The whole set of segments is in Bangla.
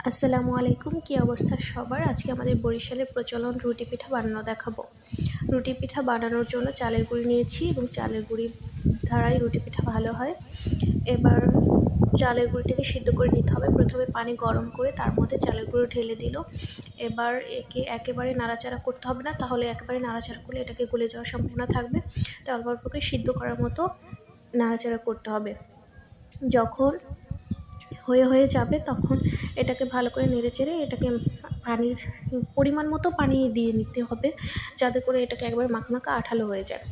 আসসালামু আলাইকুম। কি অবস্থা সবার? আজকে আমাদের বরিশালের প্রচলন রুটি পিঠা বানানো দেখাবো। রুটি পিঠা বানানোর জন্য চালের গুঁড়ি নিয়েছি এবং চালের গুঁড়ি দ্বারাই রুটি পিঠা ভালো হয়। এবার চালের গুঁড়িটাকে সিদ্ধ করে নিতে হবে। প্রথমে পানি গরম করে তার মধ্যে চালের গুঁড়ো ঢেলে দিল। এবার একে একেবারে নাড়াচাড়া করতে হবে না, তাহলে একেবারে নাড়াচাড়া করলে এটাকে গলে যাওয়ার সম্ভাবনা থাকবে। তাই অল্প অল্প করে সিদ্ধ করার মতো নাড়াচাড়া করতে হবে। যখন হয়ে যাবে তখন এটাকে ভালো করে নেড়েচেড়ে এটাকে পানির পরিমাণ মতো পানি দিয়ে নিতে হবে, যাতে করে এটাকে একবার মাখা আঠালো হয়ে যায়।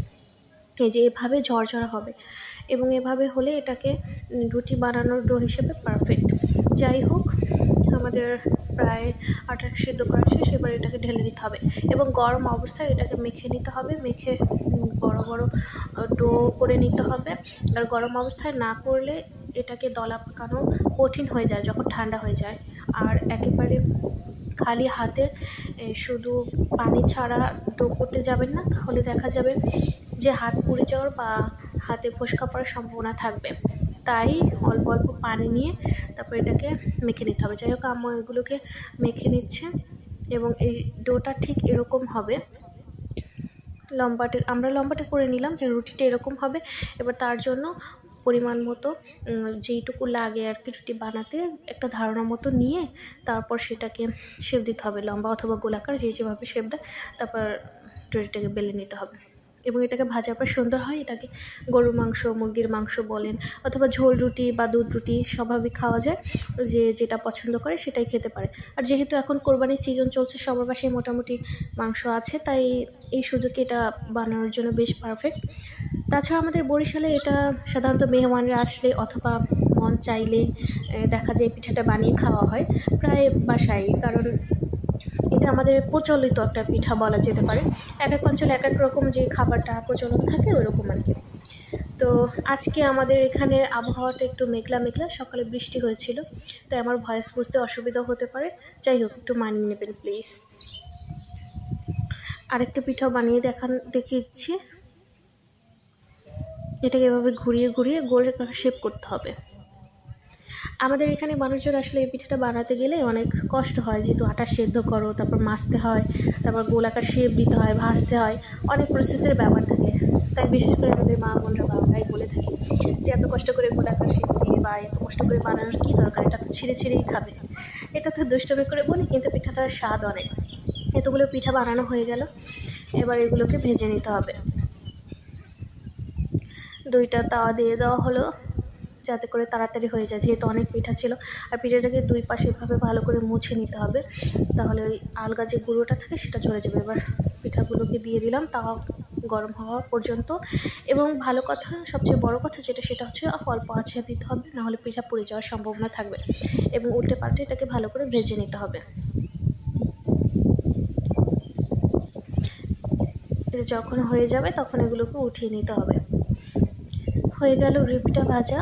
এই যে এভাবে ঝরঝরা হবে এবং এভাবে হলে এটাকে রুটি বানানোর ডো হিসেবে পারফেক্ট। যাই হোক, আমাদের প্রায় আটা সিদ্ধ করা শেষ। এবার এটাকে ঢেলে দিতে হবে এবং গরম অবস্থায় এটাকে মেখে নিতে হবে। মেখে বড় বড় ডো করে নিতে হবে। আর গরম অবস্থায় না করলে এটাকে দলা পাকানো কঠিন হয়ে যায় যখন ঠান্ডা হয়ে যায়। আর একেবারে খালি হাতে শুধু পানি ছাড়া ডো করতে যাবেন না, তাহলে দেখা যাবে যে হাত পুড়ে যাওয়ার বা হাতে ফোসকা পড়ার সম্ভাবনা থাকবে। তাই অল্প অল্প পানি নিয়ে তারপর এটাকে মেখে নিতে হবে। যাই হোক, আম্মু এগুলোকে মেখে নিচ্ছে এবং এই ডোটা ঠিক এরকম হবে। আমরা লম্বাটে করে নিলাম যে রুটিটা এরকম হবে। এবার তার জন্য পরিমাণ মতো যেইটুকু লাগে আর কি রুটি বানাতে একটা ধারণা মতো নিয়ে তারপর সেটাকে শেপ দিতে হবে, লম্বা অথবা গোলাকার যেভাবে শেপ দেয়। তারপর রুটিটাকে বেলে নিতে হবে এবং এটাকে ভাজার পর সুন্দর হয়। এটাকে গরুর মাংস, মুরগির মাংস বলেন অথবা ঝোল রুটি বা দুধ রুটি স্বাভাবিক খাওয়া যায়। যেটা পছন্দ করে সেটাই খেতে পারে। আর যেহেতু এখন কোরবানির সিজন চলছে, সবার বাসায় মোটামুটি মাংস আছে, তাই এই সুযোগে এটা বানানোর জন্য বেশ পারফেক্ট। তাছাড়া আমাদের বরিশালে এটা সাধারণত মেহমানরা আসলে অথবা মন চাইলে দেখা যায় পিঠাটা বানিয়ে খাওয়া হয় প্রায় বাসায়, কারণ এটা আমাদের প্রচলিত একটা পিঠা বলা যেতে পারে। এক এক অঞ্চলে এক এক রকম যে খাবারটা প্রচলন থাকে ওরকম আর কি। তো আজকে আমাদের এখানের আবহাওয়াটা একটু মেঘলা মেঘলা, সকালে বৃষ্টি হয়েছিল, তাই আমার ভয়েস বুঝতে অসুবিধা হতে পারে। যাই হোক, একটু মানিয়ে নেবেন প্লিজ। আরেকটা পিঠাও বানিয়ে দেখিয়ে দিচ্ছি। এটাকে এভাবে ঘুরিয়ে ঘুরিয়ে গোল শেপ করতে হবে। আমাদের এখানে মানুষজন আসলে এই পিঠাটা বানাতে গেলে অনেক কষ্ট হয়, যেহেতু আটা সেদ্ধ করো, তারপর মাছতে হয়, তারপর গোলাকার শেপ দিতে হয়, ভাজতে হয়, অনেক প্রসেসের ব্যাপার থাকে। তাই বিশেষ করে আমাদের মা বোনরা বাবারাই বলে থাকি যে এত কষ্ট করে গোলাকার শেপ দিয়ে বা এত কষ্ট করে বানানোর কী দরকার, এটা তো ছিঁড়েই খাবে। এটা তো দুষ্টমি করে বলি, কিন্তু পিঠাটার স্বাদ অনেক। এতগুলো পিঠা বানানো হয়ে গেল। এবার এগুলোকে ভেজে নিতে হবে। দুইটা তাওয়া দিয়ে দেওয়া হলো যাতে করে তাড়াতাড়ি হয়ে যায়, যেহেতু অনেক পিঠা ছিল। আর পিঠাটাকে দুই পাশে এভাবে ভালো করে মুছে নিতে হবে, তাহলে ওই আলগা যে গুঁড়োটা থাকে সেটা চলে যাবে। এবার পিঠাগুলোকে দিয়ে দিলাম তাওয়া গরম হওয়া পর্যন্ত। এবং ভালো কথা, সবচেয়ে বড় কথা সেটা হচ্ছে অল্প আঁচে দিতে হবে, নাহলে পিঠা পুড়ে যাওয়ার সম্ভাবনা থাকবে। এবং উল্টে পাল্টে এটাকে ভালো করে ভেজে নিতে হবে। এটা যখন হয়ে যাবে তখন এগুলোকে উঠিয়ে নিতে হবে। হয়ে গেল রুটিটা ভাজা।